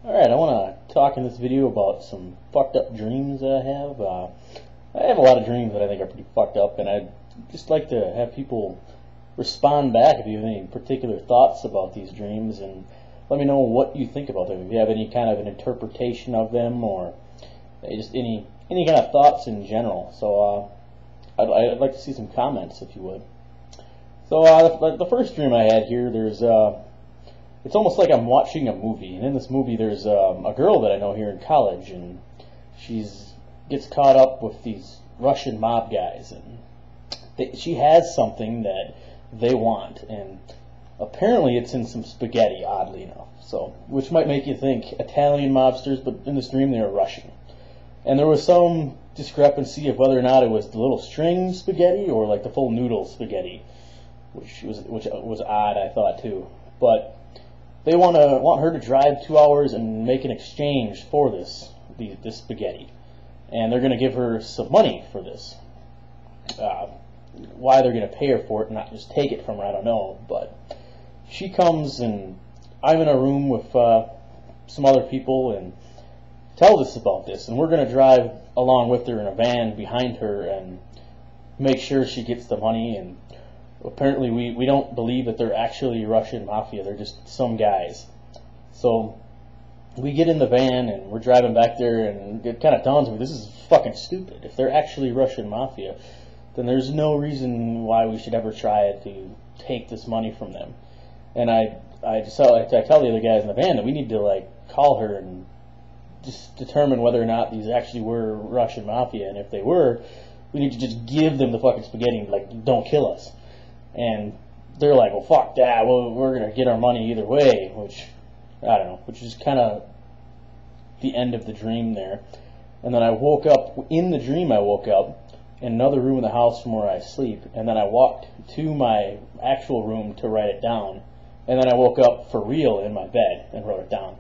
Alright, I want to talk in this video about some fucked up dreams that I have. I have a lot of dreams that I think are pretty fucked up, and I'd just like to have people respond back if you have any particular thoughts about these dreams, and let me know what you think about them. If you have any kind of an interpretation of them, or just any kind of thoughts in general. So I'd like to see some comments, if you would. So the first dream I had here, it's almost like I'm watching a movie, and in this movie there's a girl that I know here in college, and gets caught up with these Russian mob guys, and she has something that they want, and apparently it's in some spaghetti, oddly enough. So, which might make you think Italian mobsters, but in this dream they were Russian. And there was some discrepancy of whether or not it was the little string spaghetti or like the full noodle spaghetti, which was odd, I thought too. But they want her to drive 2 hours and make an exchange for this spaghetti, and they're going to give her some money for this. Why they're going to pay her for it and not just take it from her, I don't know. But she comes, and I'm in a room with some other people, and tells us about this, and we're going to drive along with her in a van behind her and make sure she gets the money. And apparently we don't believe that they're actually Russian Mafia, they're just some guys. So we get in the van and we're driving back there, and it kind of dawns on me, this is fucking stupid. If they're actually Russian Mafia, then there's no reason why we should ever try to take this money from them. And I tell the other guys in the van that we need to call her and just determine whether or not these actually were Russian Mafia, and if they were, we need to just give them the fucking spaghetti and don't kill us. And they're like, well, fuck that, well, we're going to get our money either way, which, I don't know, which is kind of the end of the dream there. And then I woke up, in the dream I woke up in another room in the house from where I sleep, and then I walked to my actual room to write it down, and then I woke up for real in my bed and wrote it down,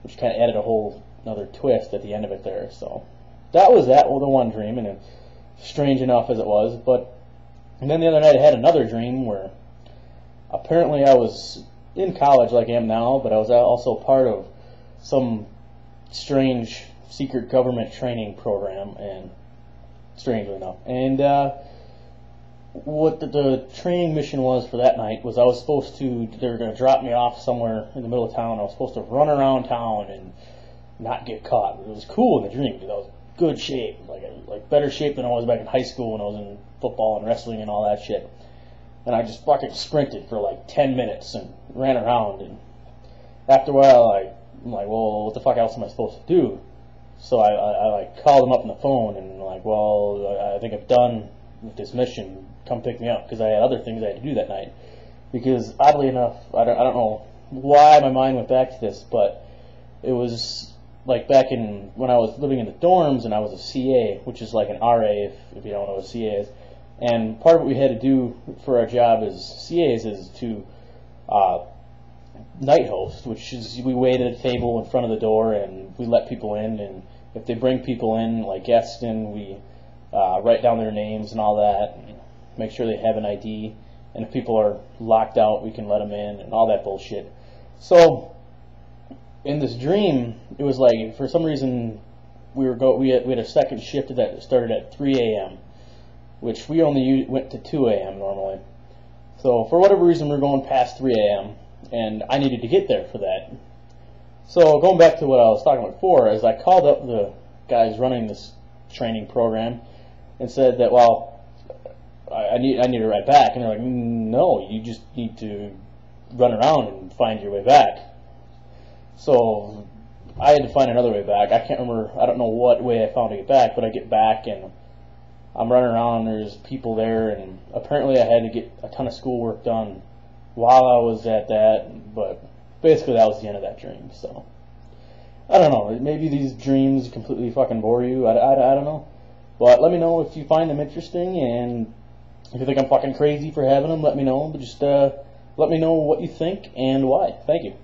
which kind of added a whole another twist at the end of it there. So that was the one dream, and strange enough as it was. And then the other night I had another dream where apparently I was in college like I am now, but I was also part of some strange secret government training program, and strangely enough. And what the training mission was for that night was they were going to drop me off somewhere in the middle of town. I was supposed to run around town and not get caught. It was cool in the dream because I was in good shape, like better shape than I was back in high school when I was in football and wrestling and all that shit. And I just fucking sprinted for like 10 minutes and ran around, and after a while I'm like, well, what the fuck else am I supposed to do? So I called them up on the phone and well, I think I'm done with this mission, come pick me up, because I had other things I had to do that night. Because oddly enough, I don't know why my mind went back to this, but it was like back in when I was living in the dorms, and I was a CA, which is like an RA if you don't know what a CA is. And part of what we had to do for our job as CAs is to night host, which is we wait at a table in front of the door and we let people in, and if they bring people in, like guests in, we write down their names and all that, and make sure they have an ID, and if people are locked out, we can let them in, and all that bullshit. So in this dream, it was like, for some reason, we had a second shift that started at 3 a.m., which we only went to 2 a.m. normally. So for whatever reason, we were going past 3 a.m., and I needed to get there for that. So going back to what I was talking about before, is I called up the guys running this training program and said that, well, I need to ride back. And they're like, no, you just need to run around and find your way back. So I had to find another way back. I can't remember, I don't know what way I found to get back, but I get back and I'm running around, there's people there, and apparently I had to get a ton of schoolwork done while I was at that, but basically that was the end of that dream. So I don't know, maybe these dreams completely fucking bore you, I don't know, but let me know if you find them interesting, and if you think I'm fucking crazy for having them, let me know, but just let me know what you think and why. Thank you.